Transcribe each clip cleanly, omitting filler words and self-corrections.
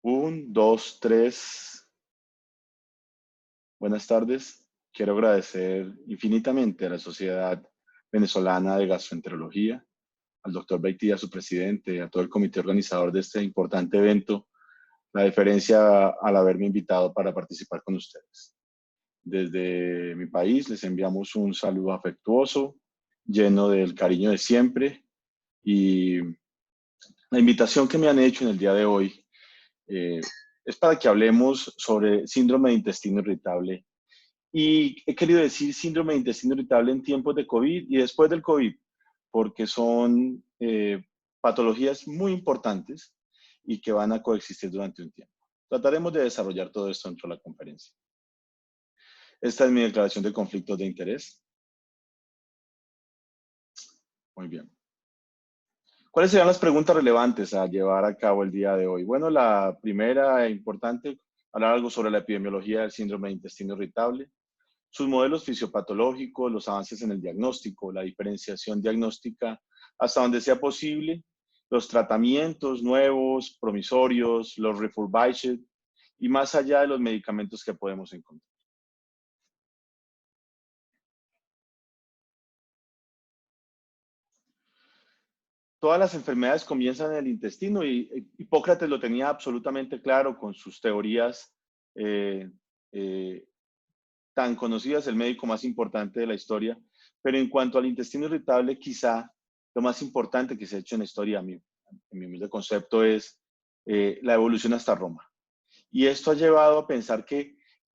Un, dos, tres. Buenas tardes. Quiero agradecer infinitamente a la Sociedad Venezolana de Gastroenterología, al doctor Beitía, su presidente, a todo el comité organizador de este importante evento, la deferencia al haberme invitado para participar con ustedes. Desde mi país les enviamos un saludo afectuoso, lleno del cariño de siempre, y la invitación que me han hecho en el día de hoy eh, es para que hablemos sobre síndrome de intestino irritable. Y he querido decir síndrome de intestino irritable en tiempos de COVID y después del COVID, porque son patologías muy importantes y que van a coexistir durante un tiempo. Trataremos de desarrollar todo esto dentro de la conferencia. Esta es mi declaración de conflictos de interés. Muy bien. ¿Cuáles serían las preguntas relevantes a llevar a cabo el día de hoy? Bueno, la primera e importante, hablar algo sobre la epidemiología del síndrome de intestino irritable, sus modelos fisiopatológicos, los avances en el diagnóstico, la diferenciación diagnóstica hasta donde sea posible, los tratamientos nuevos, promisorios, los refurbished y más allá de los medicamentos que podemos encontrar. Todas las enfermedades comienzan en el intestino y Hipócrates lo tenía absolutamente claro con sus teorías eh, eh, tan conocidas, el médico más importante de la historia. Pero en cuanto al intestino irritable, quizá lo más importante que se ha hecho en la historia, en mi humilde concepto, es la evolución hasta Roma. Y esto ha llevado a pensar que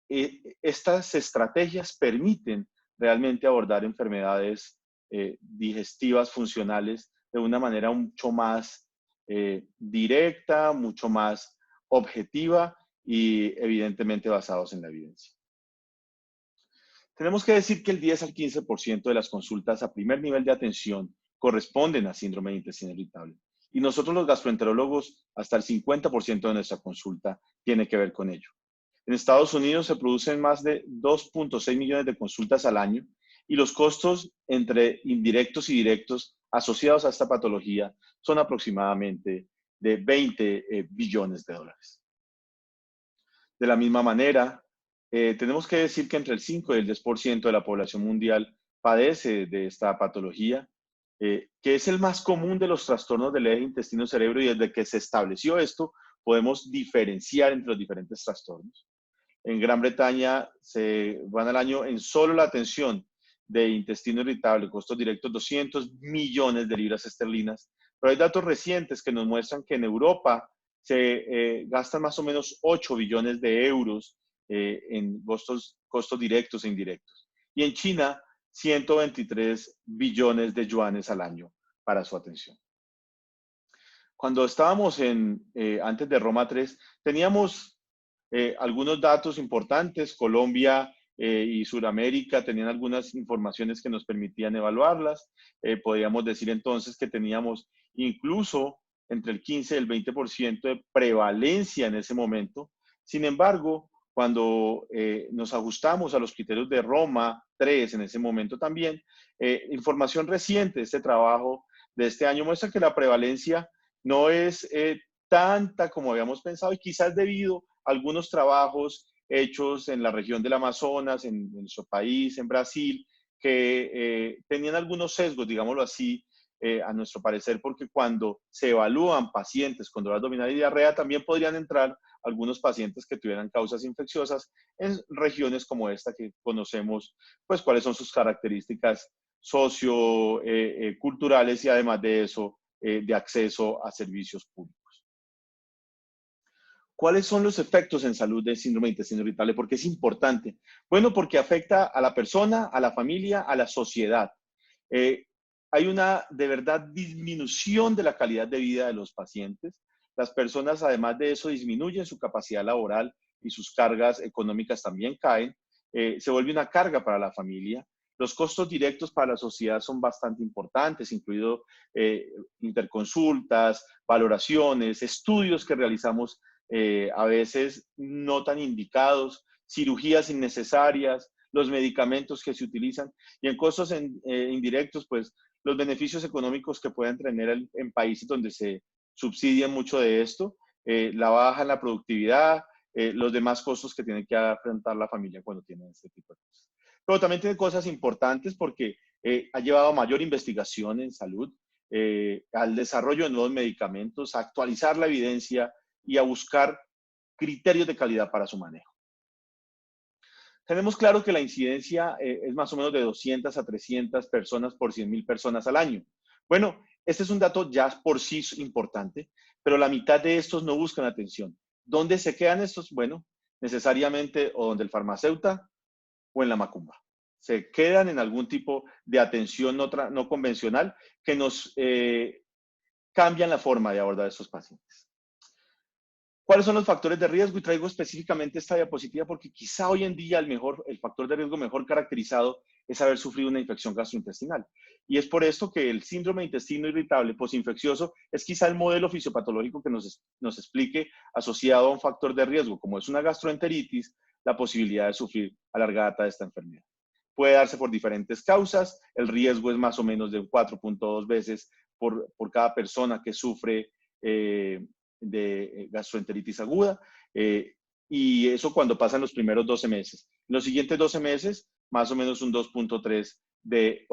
estas estrategias permiten realmente abordar enfermedades digestivas funcionales de una manera mucho más directa, mucho más objetiva y evidentemente basados en la evidencia. Tenemos que decir que el 10 al 15% de las consultas a primer nivel de atención corresponden a síndrome de intestino irritable. Y nosotros los gastroenterólogos, hasta el 50% de nuestra consulta tiene que ver con ello. En Estados Unidos se producen más de 2.6 millones de consultas al año y los costos entre indirectos y directos asociados a esta patología son aproximadamente de 20 billones de dólares. De la misma manera, tenemos que decir que entre el 5 y el 10% de la población mundial padece de esta patología, que es el más común de los trastornos del eje intestino-cerebro y desde que se estableció esto podemos diferenciar entre los diferentes trastornos. En Gran Bretaña se van al año en solo la atención de intestino irritable, costos directos 200 millones de libras esterlinas, pero hay datos recientes que nos muestran que en Europa se gastan más o menos 8 billones de euros en costos directos e indirectos. Y en China, 123 billones de yuanes al año para su atención. Cuando estábamos antes de Roma 3, teníamos algunos datos importantes. Colombia y Sudamérica tenían algunas informaciones que nos permitían evaluarlas. Podríamos decir entonces que teníamos incluso entre el 15 y el 20% de prevalencia en ese momento. Sin embargo, cuando nos ajustamos a los criterios de Roma 3 en ese momento también, información reciente de este trabajo de este año muestra que la prevalencia no es tanta como habíamos pensado y quizás debido a algunos trabajos hechos en la región del Amazonas, en nuestro país, en Brasil, que tenían algunos sesgos, digámoslo así, a nuestro parecer, porque cuando se evalúan pacientes con dolor abdominal y diarrea, también podrían entrar algunos pacientes que tuvieran causas infecciosas en regiones como esta que conocemos, pues cuáles son sus características socioculturales y además de eso, de acceso a servicios públicos. ¿Cuáles son los efectos en salud del síndrome de intestino irritable? Porque es importante. Bueno, porque afecta a la persona, a la familia, a la sociedad. Hay una, de verdad, disminución de la calidad de vida de los pacientes. Las personas, además de eso, disminuyen su capacidad laboral y sus cargas económicas también caen. Se vuelve una carga para la familia. Los costos directos para la sociedad son bastante importantes, incluido interconsultas, valoraciones, estudios que realizamos a veces no tan indicados, cirugías innecesarias, los medicamentos que se utilizan y en costos indirectos, pues los beneficios económicos que pueden tener en países donde se subsidia mucho de esto la baja en la productividad, los demás costos que tiene que afrontar la familia cuando tiene este tipo de cosas. Pero también tiene cosas importantes porque ha llevado a mayor investigación en salud, al desarrollo de nuevos medicamentos, a actualizar la evidencia y a buscar criterios de calidad para su manejo. Tenemos claro que la incidencia es más o menos de 200 a 300 personas por 100.000 personas al año. Bueno, este es un dato ya por sí importante, pero la mitad de estos no buscan atención. ¿Dónde se quedan estos? Bueno, necesariamente o donde el farmacéutico o en la macumba. Se quedan en algún tipo de atención no convencional que nos cambian la forma de abordar a estos pacientes. ¿Cuáles son los factores de riesgo? Y traigo específicamente esta diapositiva porque quizá hoy en día el factor de riesgo mejor caracterizado es haber sufrido una infección gastrointestinal. Y es por esto que el síndrome de intestino irritable posinfeccioso es quizá el modelo fisiopatológico que nos explique, asociado a un factor de riesgo, como es una gastroenteritis, la posibilidad de sufrir a larga data de esta enfermedad. Puede darse por diferentes causas. El riesgo es más o menos de 4.2 veces por cada persona que sufre de gastroenteritis aguda, y eso cuando pasan los primeros 12 meses. En los siguientes 12 meses, más o menos un 2.3 de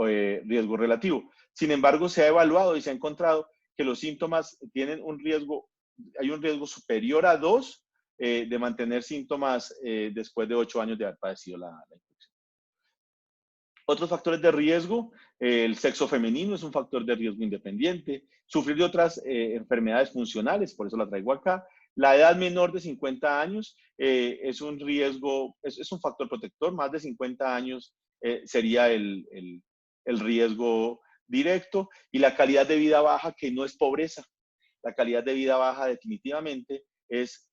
riesgo relativo. Sin embargo, se ha evaluado y se ha encontrado que los síntomas tienen un riesgo, hay un riesgo superior a 2 de mantener síntomas después de 8 años de haber padecido la infección. Otros factores de riesgo, el sexo femenino es un factor de riesgo independiente, sufrir de otras enfermedades funcionales, por eso la traigo acá. La edad menor de 50 años es un riesgo, es un factor protector, más de 50 años sería el riesgo directo, y la calidad de vida baja, que no es pobreza. La calidad de vida baja definitivamente es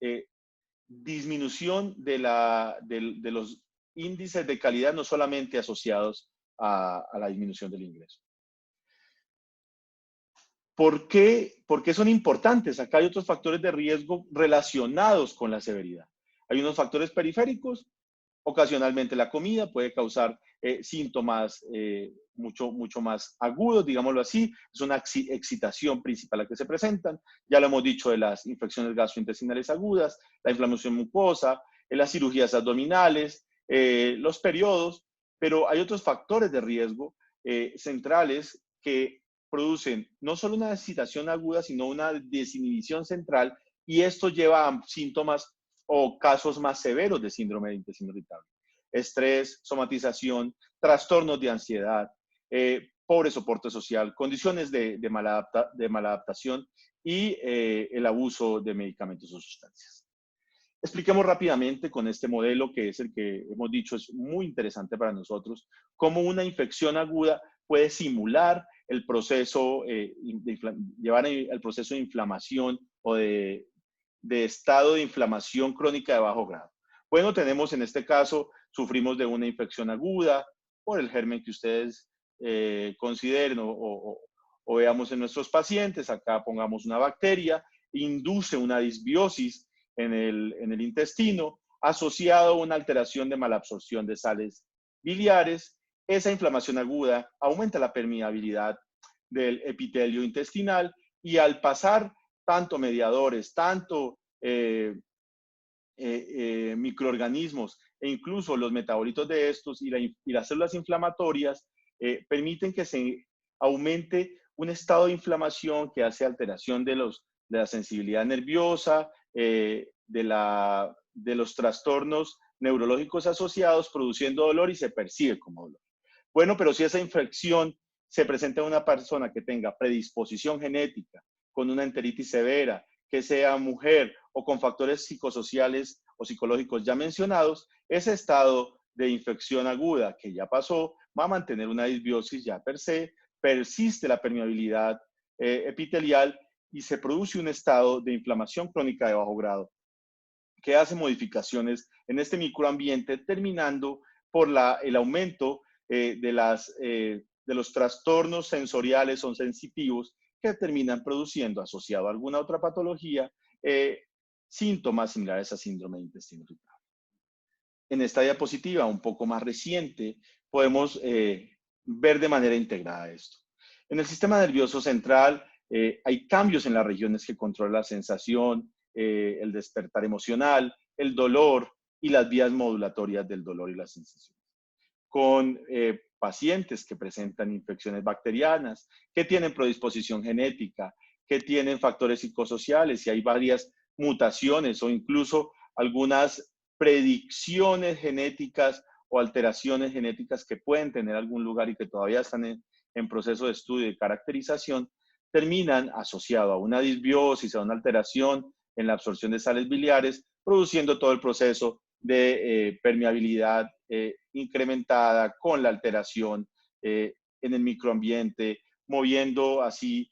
disminución de los índices de calidad, no solamente asociados a la disminución del ingreso. ¿Por qué son importantes? Acá hay otros factores de riesgo relacionados con la severidad. Hay unos factores periféricos. Ocasionalmente la comida puede causar síntomas mucho más agudos, digámoslo así. Es una excitación principal la que se presentan. Ya lo hemos dicho de las infecciones gastrointestinales agudas, la inflamación mucosa, las cirugías abdominales, los periodos, pero hay otros factores de riesgo centrales que producen no solo una excitación aguda, sino una desinhibición central, y esto lleva a síntomas o casos más severos de síndrome de intestino irritable. Estrés, somatización, trastornos de ansiedad, pobre soporte social, condiciones de maladaptación y el abuso de medicamentos o sustancias. Expliquemos rápidamente con este modelo, que es el que hemos dicho es muy interesante para nosotros, cómo una infección aguda puede simular el proceso, llevar el proceso de inflamación o de estado de inflamación crónica de bajo grado. Bueno, tenemos en este caso, sufrimos de una infección aguda por el germen que ustedes consideren o veamos en nuestros pacientes. Acá pongamos una bacteria, induce una disbiosis en el intestino, asociado a una alteración de malabsorción de sales biliares. Esa inflamación aguda aumenta la permeabilidad del epitelio intestinal, y al pasar tanto mediadores, tanto microorganismos e incluso los metabolitos de estos y las células inflamatorias permiten que se aumente un estado de inflamación que hace alteración de la sensibilidad nerviosa, de los trastornos neurológicos asociados, produciendo dolor y se percibe como dolor. Bueno, pero si esa infección se presenta en una persona que tenga predisposición genética, con una enteritis severa, que sea mujer o con factores psicosociales o psicológicos ya mencionados, ese estado de infección aguda que ya pasó va a mantener una disbiosis ya per se, persiste la permeabilidad epitelial y se produce un estado de inflamación crónica de bajo grado que hace modificaciones en este microambiente, terminando por el aumento de los trastornos sensoriales o sensitivos que terminan produciendo, asociado a alguna otra patología, síntomas similares a síndrome de intestino irritable. En esta diapositiva, un poco más reciente, podemos ver de manera integrada esto. En el sistema nervioso central hay cambios en las regiones que controlan la sensación, el despertar emocional, el dolor y las vías modulatorias del dolor y las sensaciones. Con pacientes que presentan infecciones bacterianas, que tienen predisposición genética, que tienen factores psicosociales y hay varias mutaciones o incluso algunas predicciones genéticas o alteraciones genéticas que pueden tener algún lugar y que todavía están en proceso de estudio y caracterización, terminan asociados a una disbiosis, a una alteración en la absorción de sales biliares, produciendo todo el proceso de permeabilidad incrementada con la alteración en el microambiente, moviendo así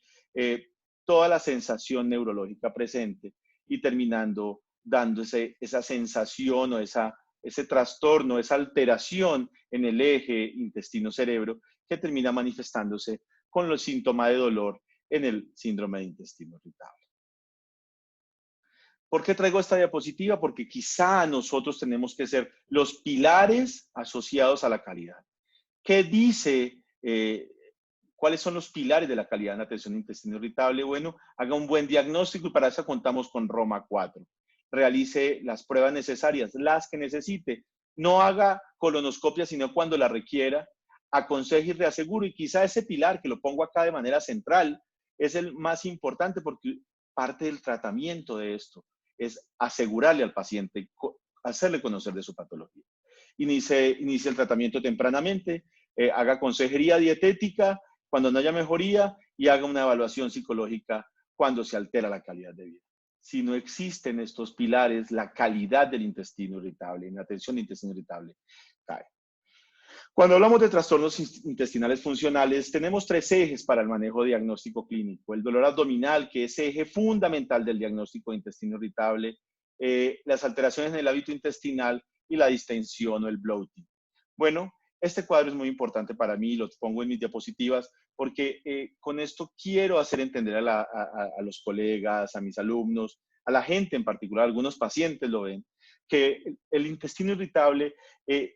toda la sensación neurológica presente y terminando dándose esa sensación o ese trastorno, esa alteración en el eje intestino-cerebro que termina manifestándose con los síntomas de dolor en el síndrome de intestino irritable. ¿Por qué traigo esta diapositiva? Porque quizá nosotros tenemos que ser los pilares asociados a la calidad. ¿Qué dice? ¿Cuáles son los pilares de la calidad en atención de intestino irritable? Bueno, haga un buen diagnóstico y para eso contamos con Roma 4. Realice las pruebas necesarias, las que necesite. No haga colonoscopia, sino cuando la requiera. Aconseje y reasegure. Y quizá ese pilar, que lo pongo acá de manera central, es el más importante porque parte del tratamiento de esto es asegurarle al paciente, hacerle conocer de su patología. Inicie el tratamiento tempranamente, haga consejería dietética cuando no haya mejoría y haga una evaluación psicológica cuando se altera la calidad de vida. Si no existen estos pilares, la calidad del intestino irritable, en la atención de intestino irritable, cae. Cuando hablamos de trastornos intestinales funcionales, tenemos 3 ejes para el manejo diagnóstico clínico. El dolor abdominal, que es eje fundamental del diagnóstico de intestino irritable, las alteraciones en el hábito intestinal y la distensión o el bloating. Bueno, este cuadro es muy importante para mí, lo pongo en mis diapositivas, porque con esto quiero hacer entender a los colegas, a mis alumnos, a la gente en particular, algunos pacientes lo ven, que el intestino irritable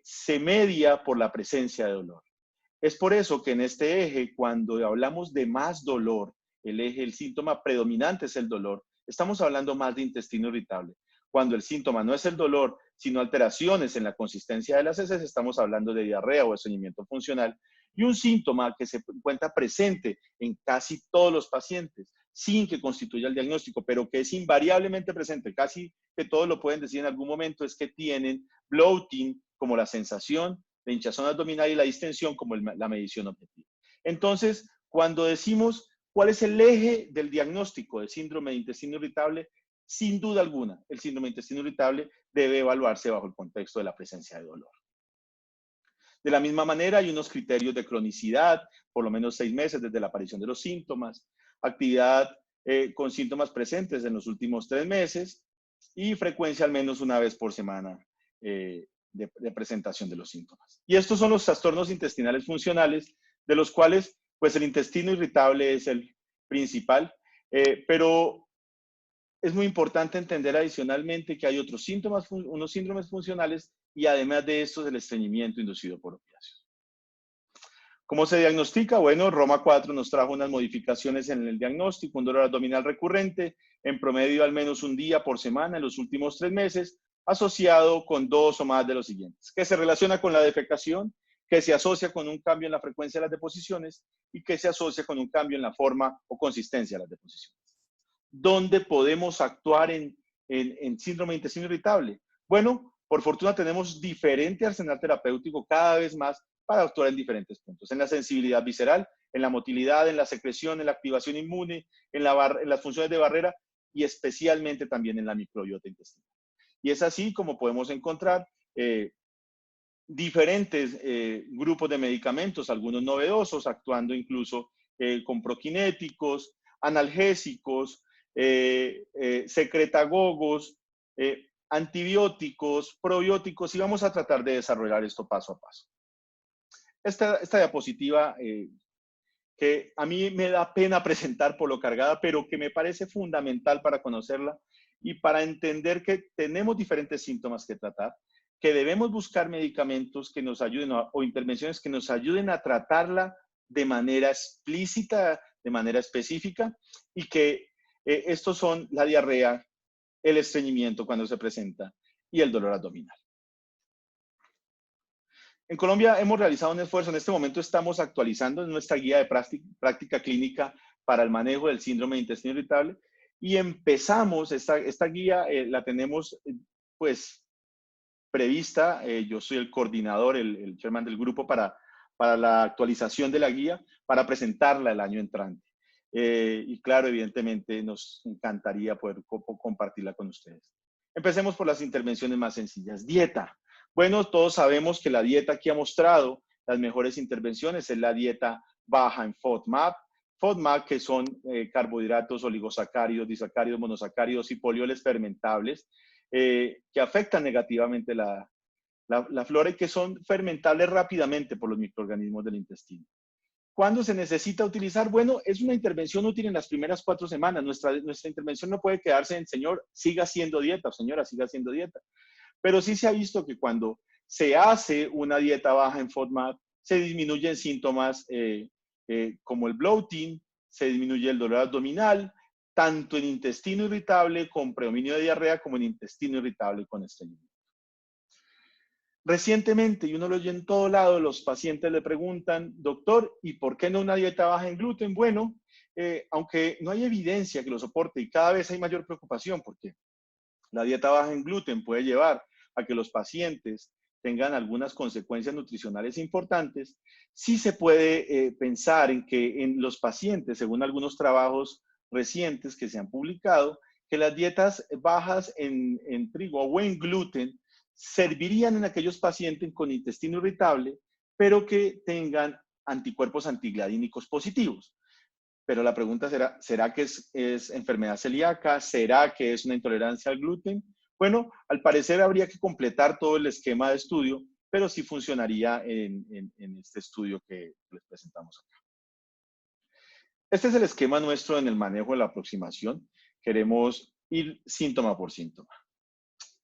se media por la presencia de dolor. Es por eso que en este eje, cuando hablamos de más dolor, el síntoma predominante es el dolor, estamos hablando más de intestino irritable. Cuando el síntoma no es el dolor, sino alteraciones en la consistencia de las heces, estamos hablando de diarrea o estreñimiento funcional. Y un síntoma que se encuentra presente en casi todos los pacientes, sin que constituya el diagnóstico, pero que es invariablemente presente, casi que todos lo pueden decir en algún momento, es que tienen bloating como la sensación de hinchazón abdominal y la distensión como la medición objetiva. Entonces, cuando decimos cuál es el eje del diagnóstico de síndrome de intestino irritable, sin duda alguna, el síndrome de intestino irritable debe evaluarse bajo el contexto de la presencia de dolor. De la misma manera, hay unos criterios de cronicidad, por lo menos 6 meses desde la aparición de los síntomas, actividad con síntomas presentes en los últimos 3 meses y frecuencia al menos una vez por semana de presentación de los síntomas. Y estos son los trastornos intestinales funcionales, de los cuales pues el intestino irritable es el principal, pero es muy importante entender adicionalmente que hay otros síntomas, unos síndromes funcionales y además de estos el estreñimiento inducido por opiáceos. ¿Cómo se diagnostica? Bueno, Roma 4 nos trajo unas modificaciones en el diagnóstico, un dolor abdominal recurrente, en promedio al menos un día por semana en los últimos 3 meses, asociado con 2 o más de los siguientes, que se relaciona con la defecación, que se asocia con un cambio en la frecuencia de las deposiciones y que se asocia con un cambio en la forma o consistencia de las deposiciones. ¿Dónde podemos actuar en síndrome de intestino irritable? Bueno, por fortuna tenemos diferente arsenal terapéutico cada vez más para actuar en diferentes puntos. En la sensibilidad visceral, en la motilidad, en la secreción, en la activación inmune, en las funciones de barrera y especialmente también en la microbiota intestinal. Y es así como podemos encontrar diferentes grupos de medicamentos, algunos novedosos, actuando incluso con prokinéticos, analgésicos, secretagogos, antibióticos, probióticos, y vamos a tratar de desarrollar esto paso a paso. Esta diapositiva que a mí me da pena presentar por lo cargada, pero que me parece fundamental para conocerla y para entender que tenemos diferentes síntomas que tratar, que debemos buscar medicamentos que nos ayuden o intervenciones que nos ayuden a tratarla de manera explícita, de manera específica, y que estos son la diarrea, el estreñimiento cuando se presenta y el dolor abdominal. En Colombia hemos realizado un esfuerzo. En este momento estamos actualizando nuestra guía de práctica clínica para el manejo del síndrome de intestino irritable y empezamos, esta guía la tenemos pues prevista. Yo soy el coordinador, el chairman del grupo para la actualización de la guía, para presentarla el año entrante. Y claro, evidentemente nos encantaría poder compartirla con ustedes. Empecemos por las intervenciones más sencillas. Dieta. Bueno, todos sabemos que la dieta aquí ha mostrado las mejores intervenciones es la dieta baja en FODMAP. FODMAP, que son carbohidratos, oligosacáridos, disacáridos, monosacáridos y polioles fermentables, que afectan negativamente la flora y que son fermentables rápidamente por los microorganismos del intestino. ¿Cuándo se necesita utilizar? Bueno, es una intervención útil en las primeras 4 semanas. Nuestra intervención no puede quedarse en, señor, siga haciendo dieta, o señora, siga haciendo dieta. Pero sí se ha visto que cuando se hace una dieta baja en FODMAP, se disminuyen síntomas como el bloating, se disminuye el dolor abdominal, tanto en intestino irritable con predominio de diarrea como en intestino irritable con estreñimiento. Recientemente, y uno lo oye en todo lado, los pacientes le preguntan, doctor, ¿y por qué no una dieta baja en gluten? Bueno, aunque no hay evidencia que lo soporte y cada vez hay mayor preocupación porque la dieta baja en gluten puede llevar a que los pacientes tengan algunas consecuencias nutricionales importantes, sí se puede pensar en que en los pacientes, según algunos trabajos recientes que se han publicado, que las dietas bajas en trigo o en gluten servirían en aquellos pacientes con intestino irritable, pero que tengan anticuerpos antigladínicos positivos. Pero la pregunta ¿será que es enfermedad celíaca? ¿Será que es una intolerancia al gluten? Bueno, al parecer habría que completar todo el esquema de estudio, pero sí funcionaría en este estudio que les presentamos acá. Este es el esquema nuestro en el manejo de la aproximación. Queremos ir síntoma por síntoma.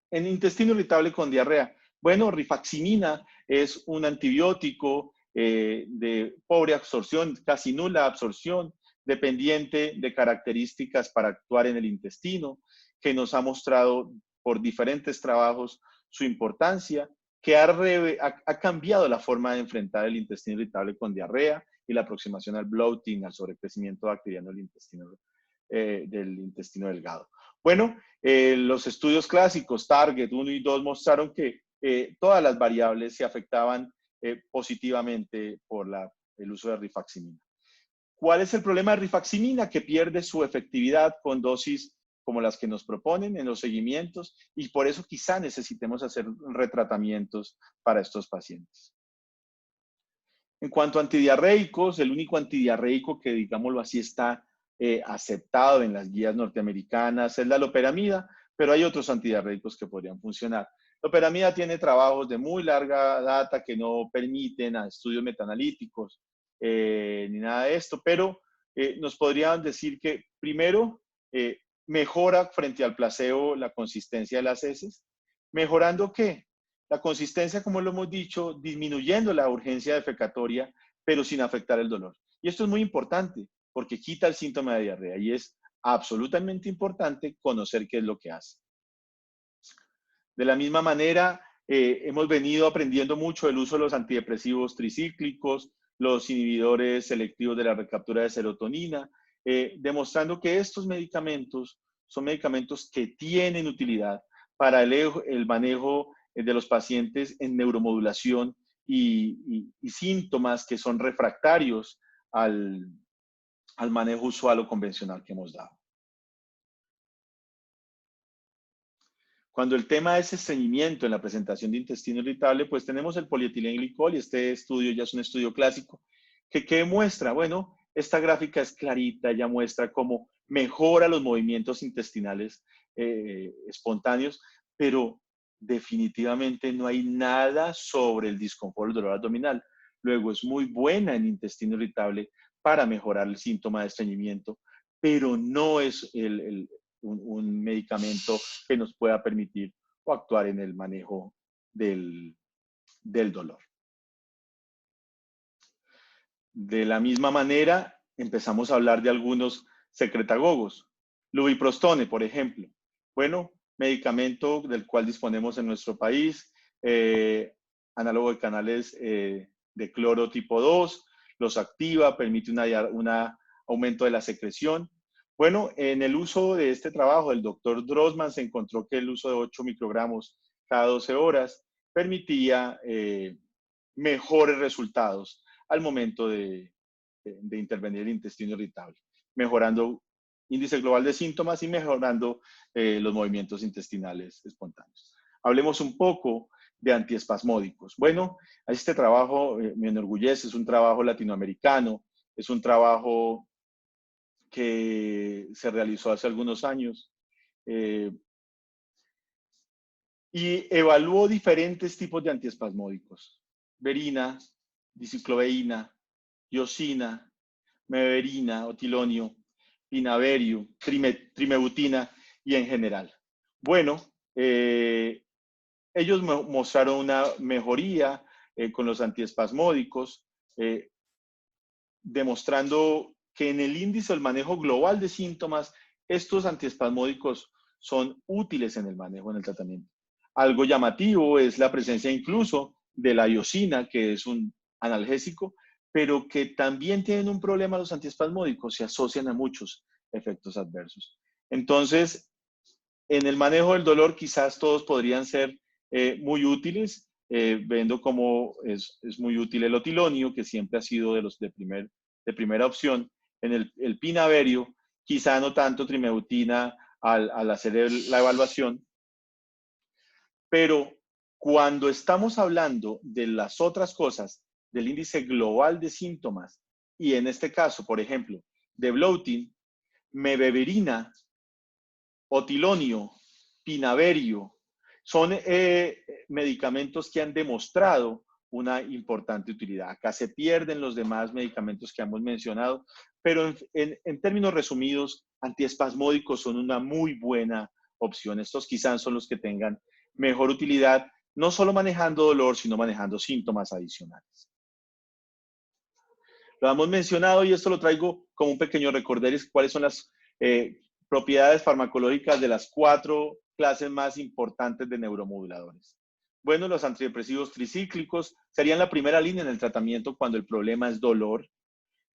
En intestino irritable con diarrea. Bueno, rifaximina es un antibiótico de pobre absorción, casi nula absorción, dependiente de características para actuar en el intestino, que nos ha mostrado por diferentes trabajos su importancia, que ha cambiado la forma de enfrentar el intestino irritable con diarrea y la aproximación al bloating, al sobrecrecimiento bacteriano del intestino delgado. Bueno, los estudios clásicos, Target 1 y 2, mostraron que todas las variables se afectaban positivamente por el uso de rifaximina. ¿Cuál es el problema de rifaximina? Que pierde su efectividad con dosis como las que nos proponen en los seguimientos y por eso quizá necesitemos hacer retratamientos para estos pacientes. En cuanto a antidiarreicos, el único antidiarreico que, digámoslo así, está aceptado en las guías norteamericanas es la loperamida, pero hay otros antidiarreicos que podrían funcionar. Loperamida tiene trabajos de muy larga data que no permiten a estudios metanalíticos ni nada de esto, pero nos podrían decir que primero mejora frente al placebo la consistencia de las heces. ¿Mejorando qué? La consistencia, como lo hemos dicho, disminuyendo la urgencia defecatoria, pero sin afectar el dolor. Y esto es muy importante porque quita el síntoma de diarrea y es absolutamente importante conocer qué es lo que hace. De la misma manera, hemos venido aprendiendo mucho el uso de los antidepresivos tricíclicos, los inhibidores selectivos de la recaptura de serotonina, demostrando que estos medicamentos son medicamentos que tienen utilidad para el manejo de los pacientes en neuromodulación y síntomas que son refractarios al manejo usual o convencional que hemos dado. Cuando el tema es estreñimiento en la presentación de intestino irritable, pues tenemos el polietilenglicol y este estudio ya es un estudio clásico que muestra, bueno, esta gráfica es clarita, ya muestra cómo mejora los movimientos intestinales espontáneos, pero definitivamente no hay nada sobre el disconfort, el dolor abdominal. Luego es muy buena en intestino irritable para mejorar el síntoma de estreñimiento, pero no es un medicamento que nos pueda permitir o actuar en el manejo del dolor. De la misma manera, empezamos a hablar de algunos secretagogos. Lubiprostone, por ejemplo. Bueno, medicamento del cual disponemos en nuestro país, análogo de canales de cloro tipo 2, los activa, permite un aumento de la secreción. Bueno, en el uso de este trabajo, el doctor Drossman se encontró que el uso de 8 microgramos cada 12 horas permitía mejores resultados al momento de intervenir el intestino irritable, mejorando índice global de síntomas y mejorando los movimientos intestinales espontáneos. Hablemos un poco de antiespasmódicos. Bueno, este trabajo me enorgullece, es un trabajo latinoamericano, es un trabajo que se realizó hace algunos años y evaluó diferentes tipos de antiespasmódicos: verina, dicicloveína, iosina, meverina, otilonio, pinaverio, trimebutina y en general. Bueno, ellos mostraron una mejoría con los antiespasmódicos, demostrando que en el índice del manejo global de síntomas, estos antiespasmódicos son útiles en el manejo, en el tratamiento. Algo llamativo es la presencia incluso de la iosina, que es un analgésico, pero que también tienen un problema los antiespasmódicos, se asocian a muchos efectos adversos. Entonces, en el manejo del dolor quizás todos podrían ser muy útiles, viendo cómo es muy útil el otilonio, que siempre ha sido de primera opción. En el pinaverio, quizá no tanto trimebutina al hacer la evaluación, pero cuando estamos hablando de las otras cosas, del índice global de síntomas, y en este caso, por ejemplo, de bloating, mebeverina, otilonio, pinaverio, son medicamentos que han demostrado una importante utilidad. Acá se pierden los demás medicamentos que hemos mencionado, pero en términos resumidos, antiespasmódicos son una muy buena opción. Estos quizás son los que tengan mejor utilidad, no solo manejando dolor, sino manejando síntomas adicionales. Lo hemos mencionado y esto lo traigo como un pequeño recorderis, cuáles son las propiedades farmacológicas de las 4 clases más importantes de neuromoduladores. Bueno, los antidepresivos tricíclicos serían la primera línea en el tratamiento cuando el problema es dolor.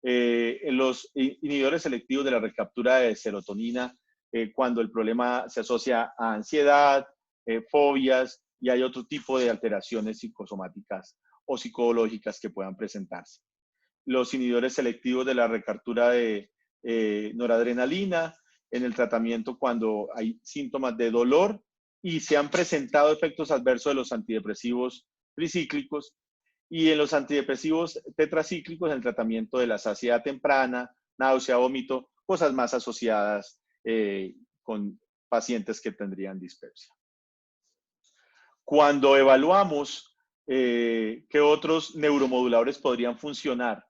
Los inhibidores selectivos de la recaptura de serotonina, cuando el problema se asocia a ansiedad, fobias y hay otro tipo de alteraciones psicosomáticas o psicológicas que puedan presentarse. Los inhibidores selectivos de la recaptura de noradrenalina en el tratamiento cuando hay síntomas de dolor y se han presentado efectos adversos de los antidepresivos tricíclicos, y en los antidepresivos tetracíclicos en el tratamiento de la saciedad temprana, náusea, vómito, cosas más asociadas con pacientes que tendrían dispepsia. Cuando evaluamos qué otros neuromoduladores podrían funcionar,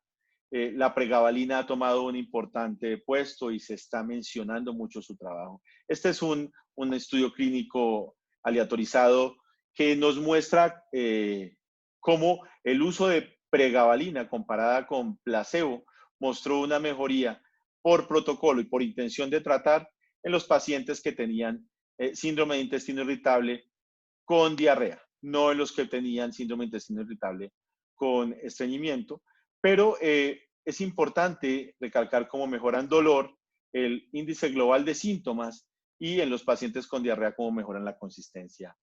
la pregabalina ha tomado un importante puesto y se está mencionando mucho su trabajo. Este es un estudio clínico aleatorizado que nos muestra cómo el uso de pregabalina comparada con placebo mostró una mejoría por protocolo y por intención de tratar en los pacientes que tenían síndrome de intestino irritable con diarrea, no en los que tenían síndrome de intestino irritable con estreñimiento, pero es importante recalcar cómo mejoran dolor, el índice global de síntomas y en los pacientes con diarrea cómo mejoran la consistencia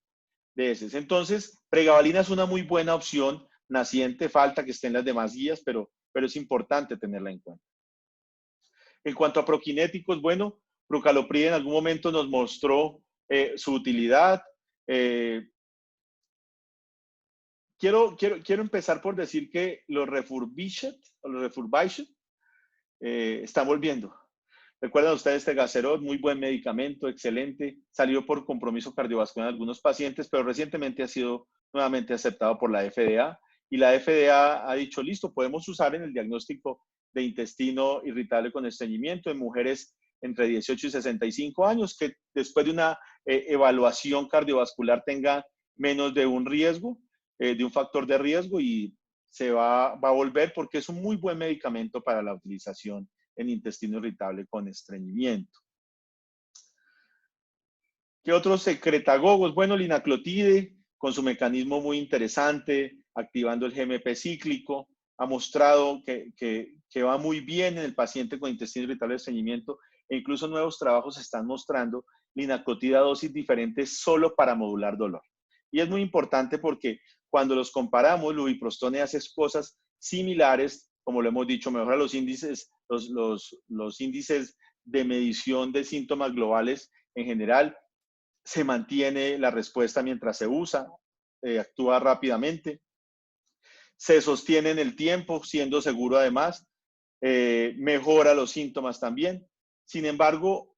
de heces. Entonces, pregabalina es una muy buena opción naciente, falta que estén las demás guías, pero es importante tenerla en cuenta. En cuanto a prokinéticos, bueno, Prucalopride en algún momento nos mostró su utilidad. Quiero empezar por decir que los refurbished están volviendo. Recuerdan ustedes Tegaserot, muy buen medicamento, excelente, salió por compromiso cardiovascular en algunos pacientes, pero recientemente ha sido nuevamente aceptado por la FDA y la FDA ha dicho, listo, podemos usar en el diagnóstico de intestino irritable con estreñimiento en mujeres entre 18 y 65 años que después de una evaluación cardiovascular tenga menos de un riesgo, de un factor de riesgo, y se va a volver porque es un muy buen medicamento para la utilización en intestino irritable con estreñimiento. ¿Qué otros secretagogos? Bueno, linaclotide, con su mecanismo muy interesante, activando el GMP cíclico, ha mostrado que va muy bien en el paciente con intestino irritable de estreñimiento, e incluso nuevos trabajos están mostrando linaclotide a dosis diferentes solo para modular dolor. Y es muy importante porque cuando los comparamos, lubiprostone hace cosas similares, como lo hemos dicho, mejora los índices, los índices de medición de síntomas globales en general, se mantiene la respuesta mientras se usa, actúa rápidamente, se sostiene en el tiempo, siendo seguro además, mejora los síntomas también. Sin embargo,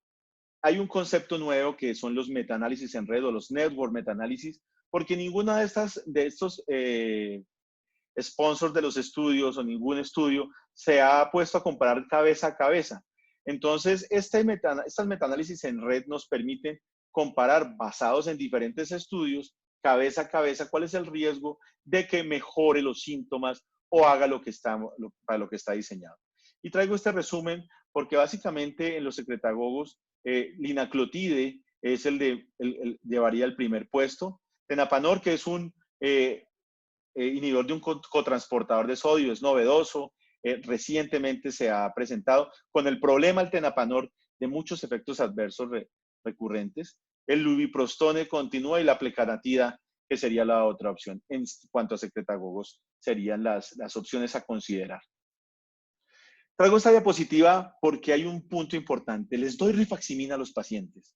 hay un concepto nuevo que son los metaanálisis en red o los network metaanálisis, porque ninguna de estos sponsors de los estudios o ningún estudio se ha puesto a comparar cabeza a cabeza. Entonces, estas metaanálisis en red nos permiten comparar, basados en diferentes estudios, cabeza a cabeza, cuál es el riesgo de que mejore los síntomas o haga para lo que está diseñado. Y traigo este resumen porque básicamente en los secretagogos, linaclotide es llevaría el primer puesto. Tenapanor, que es un inhibidor de un cotransportador de sodio, es novedoso, recientemente se ha presentado con el problema del tenapanor de muchos efectos adversos recurrentes. El lubiprostone continúa y la plecanatida, que sería la otra opción. En cuanto a secretagogos, serían las opciones a considerar. Traigo esta diapositiva porque hay un punto importante. Les doy rifaximina a los pacientes.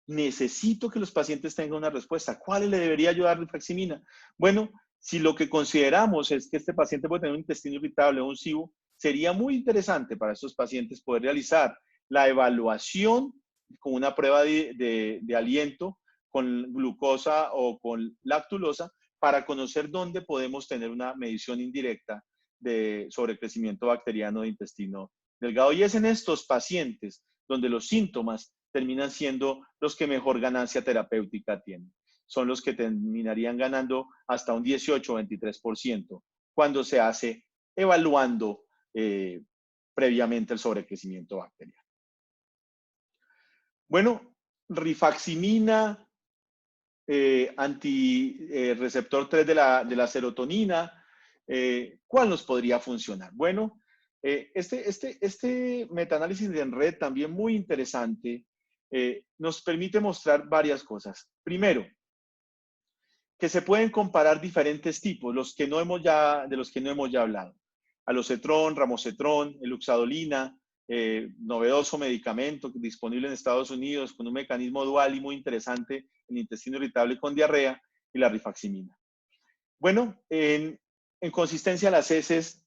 Necesito que los pacientes tengan una respuesta. ¿Cuál le debería ayudar rifaximina? Bueno, si lo que consideramos es que este paciente puede tener un intestino irritable o un SIBO, sería muy interesante para estos pacientes poder realizar la evaluación con una prueba de aliento con glucosa o con lactulosa para conocer dónde podemos tener una medición indirecta de sobrecrecimiento bacteriano de intestino delgado. Y es en estos pacientes donde los síntomas terminan siendo los que mejor ganancia terapéutica tienen. Son los que terminarían ganando hasta un 18 o 23% cuando se hace evaluando previamente el sobrecrecimiento bacteriano. Bueno, rifaximina, antireceptor 3 de la serotonina, ¿cuál nos podría funcionar? Bueno, este metaanálisis en red también muy interesante nos permite mostrar varias cosas. Primero, que se pueden comparar diferentes tipos, de los que no hemos ya hablado. Alocetrón, ramocetrón, eluxadolina, novedoso medicamento disponible en Estados Unidos con un mecanismo dual y muy interesante en intestino irritable con diarrea, y la rifaximina. Bueno, en consistencia las heces,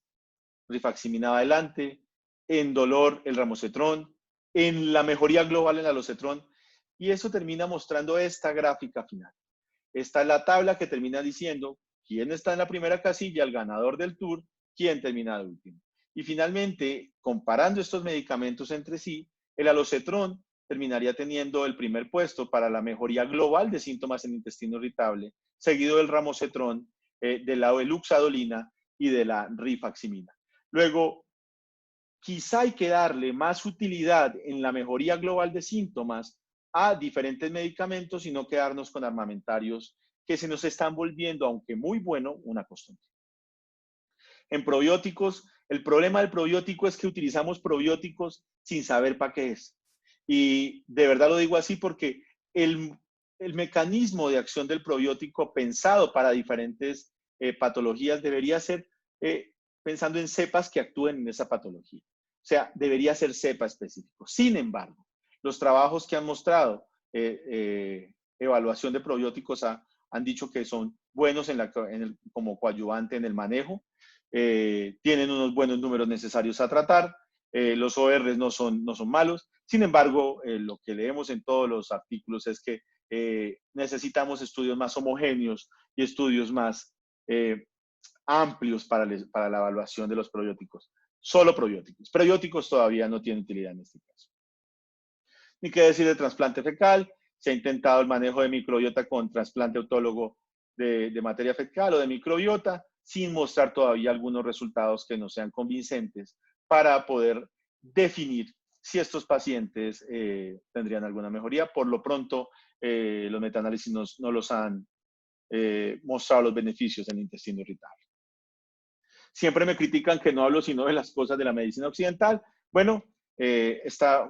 rifaximina va adelante, en dolor el ramocetrón, en la mejoría global el alocetrón, y eso termina mostrando esta gráfica final. Esta es la tabla que termina diciendo quién está en la primera casilla, el ganador del tour, quién termina de último. Y finalmente, comparando estos medicamentos entre sí, el alocetrón terminaría teniendo el primer puesto para la mejoría global de síntomas en intestino irritable, seguido del ramocetrón, de la eluxadolina y de la rifaximina. Luego, quizá hay que darle más utilidad en la mejoría global de síntomas a diferentes medicamentos y no quedarnos con armamentarios que se nos están volviendo, aunque muy bueno, una costumbre. En probióticos, el problema del probiótico es que utilizamos probióticos sin saber para qué es. Y de verdad lo digo así porque el mecanismo de acción del probiótico pensado para diferentes patologías debería ser pensando en cepas que actúen en esa patología. O sea, debería ser cepa específico. Sin embargo, los trabajos que han mostrado evaluación de probióticos han dicho que son buenos como coadyuvante en el manejo, tienen unos buenos números necesarios a tratar, los ORs no son malos. Sin embargo, lo que leemos en todos los artículos es que necesitamos estudios más homogéneos y estudios más amplios para la evaluación de los probióticos. Solo probióticos. Prebióticos todavía no tienen utilidad en este caso. Ni qué decir de trasplante fecal. Se ha intentado el manejo de microbiota con trasplante autólogo de materia fecal o de microbiota, sin mostrar todavía algunos resultados que no sean convincentes para poder definir si estos pacientes tendrían alguna mejoría. Por lo pronto, los metaanálisis no los han mostrado los beneficios del intestino irritable. Siempre me critican que no hablo sino de las cosas de la medicina occidental. Bueno, estas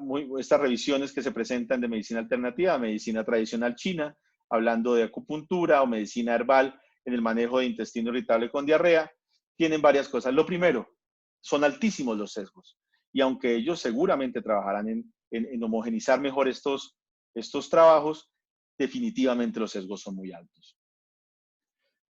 revisiones que se presentan de medicina alternativa, medicina tradicional china, hablando de acupuntura o medicina herbal en el manejo de intestino irritable con diarrea, tienen varias cosas. Lo primero, son altísimos los sesgos. Y aunque ellos seguramente trabajarán en homogenizar mejor estos trabajos, definitivamente los sesgos son muy altos.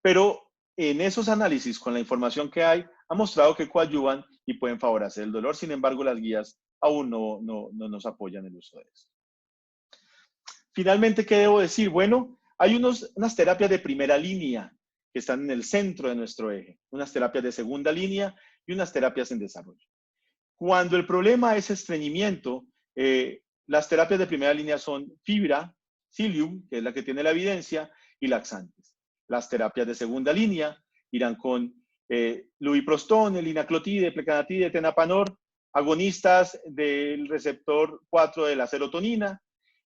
Pero en esos análisis, con la información que hay, ha mostrado que coadyuvan y pueden favorecer el dolor. Sin embargo, las guías aún no nos apoyan el uso de esto. Finalmente, ¿qué debo decir? Bueno, hay unas terapias de primera línea que están en el centro de nuestro eje, unas terapias de segunda línea y unas terapias en desarrollo. Cuando el problema es estreñimiento, las terapias de primera línea son fibra, psyllium, que es la que tiene la evidencia, y laxantes. Las terapias de segunda línea irán con lubiprostón, linaclotide, plecanatide, tenapanor, agonistas del receptor 4 de la serotonina,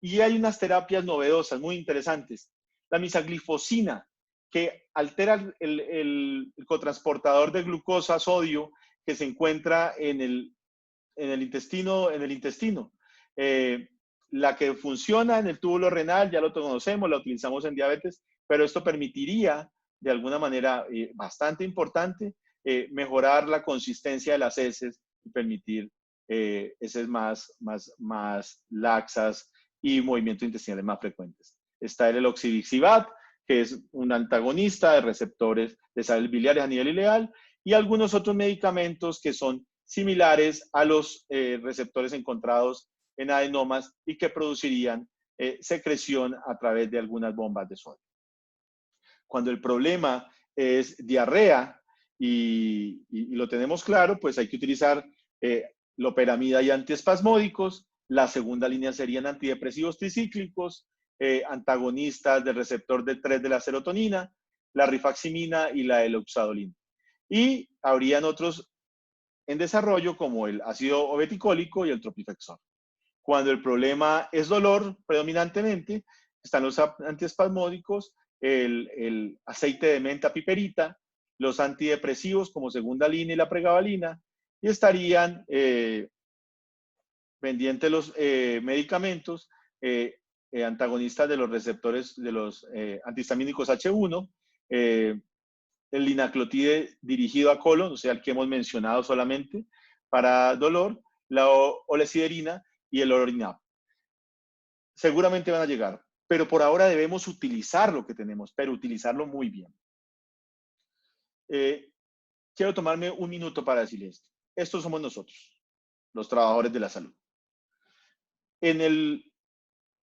y hay unas terapias novedosas, muy interesantes. La misaglifosina, que altera el cotransportador de glucosa, sodio, que se encuentra en el intestino. La que funciona en el túbulo renal, ya lo conocemos, la utilizamos en diabetes, pero esto permitiría, de alguna manera bastante importante, mejorar la consistencia de las heces y permitir heces más laxas y movimientos intestinales más frecuentes. Está el oxidixabat, que es un antagonista de receptores de sales biliares a nivel ileal, y algunos otros medicamentos que son similares a los receptores encontrados en adenomas y que producirían secreción a través de algunas bombas de sodio. Cuando el problema es diarrea y lo tenemos claro, pues hay que utilizar loperamida y antiespasmódicos. La segunda línea serían antidepresivos tricíclicos, antagonistas del receptor de 3 de la serotonina, la rifaximina y la eloxadolina. Y habrían otros en desarrollo como el ácido obeticólico y el tropifexor. Cuando el problema es dolor predominantemente, están los antiespasmódicos, el aceite de menta piperita, los antidepresivos como segunda línea y la pregabalina, y estarían pendientes los medicamentos antagonistas de los receptores de los antihistamínicos H1, el linaclotide dirigido a colon, o sea, el que hemos mencionado solamente para dolor, la olesiderina y el ororinab. Seguramente van a llegar, pero por ahora debemos utilizar lo que tenemos, pero utilizarlo muy bien. Quiero tomarme un minuto para decirles esto. Estos somos nosotros, los trabajadores de la salud. En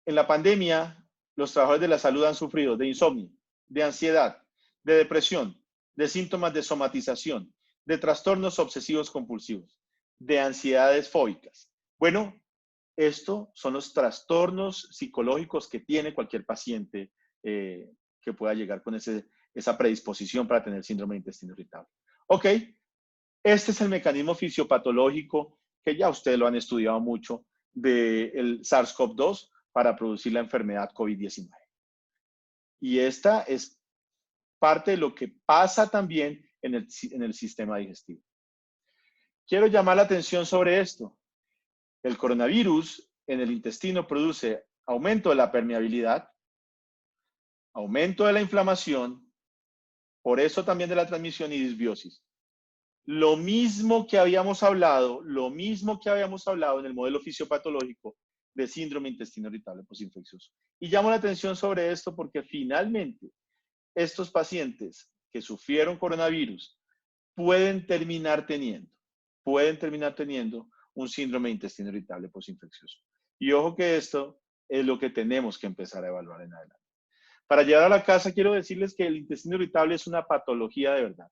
la pandemia, los trabajadores de la salud han sufrido de insomnio, de ansiedad, de depresión, de síntomas de somatización, de trastornos obsesivos compulsivos, de ansiedades fóbicas. Bueno, estos son los trastornos psicológicos que tiene cualquier paciente que pueda llegar con esa predisposición para tener síndrome de intestino irritable. Ok, este es el mecanismo fisiopatológico que ya ustedes lo han estudiado mucho del SARS-CoV-2 para producir la enfermedad COVID-19. Y esta es parte de lo que pasa también en el sistema digestivo. Quiero llamar la atención sobre esto. El coronavirus en el intestino produce aumento de la permeabilidad, aumento de la inflamación, por eso también de la transmisión y disbiosis. Lo mismo que habíamos hablado en el modelo fisiopatológico de síndrome intestino irritable postinfeccioso. Y llamo la atención sobre esto porque finalmente estos pacientes que sufrieron coronavirus pueden terminar teniendo un síndrome de intestino irritable postinfeccioso. Y ojo que esto es lo que tenemos que empezar a evaluar en adelante. Para llegar a la casa, quiero decirles que el intestino irritable es una patología de verdad,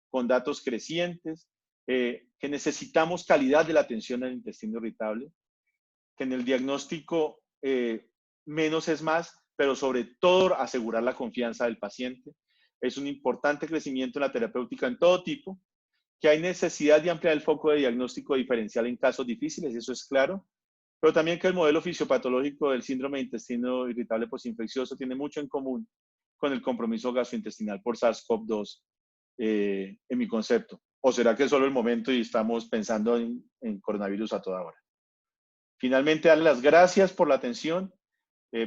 con datos crecientes, que necesitamos calidad de la atención al intestino irritable, que en el diagnóstico menos es más, pero sobre todo asegurar la confianza del paciente. Es un importante crecimiento en la terapéutica en todo tipo, que hay necesidad de ampliar el foco de diagnóstico diferencial en casos difíciles, eso es claro, pero también que el modelo fisiopatológico del síndrome de intestino irritable postinfeccioso tiene mucho en común con el compromiso gastrointestinal por SARS-CoV-2 en mi concepto. ¿O será que es solo el momento y estamos pensando en coronavirus a toda hora? Finalmente, darles las gracias por la atención,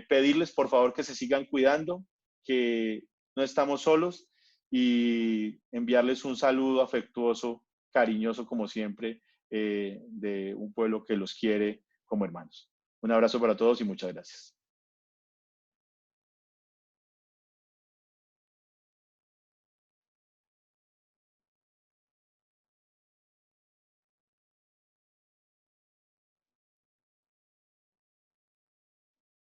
pedirles por favor que se sigan cuidando, que no estamos solos y enviarles un saludo afectuoso, cariñoso como siempre, de un pueblo que los quiere como hermanos. Un abrazo para todos y muchas gracias.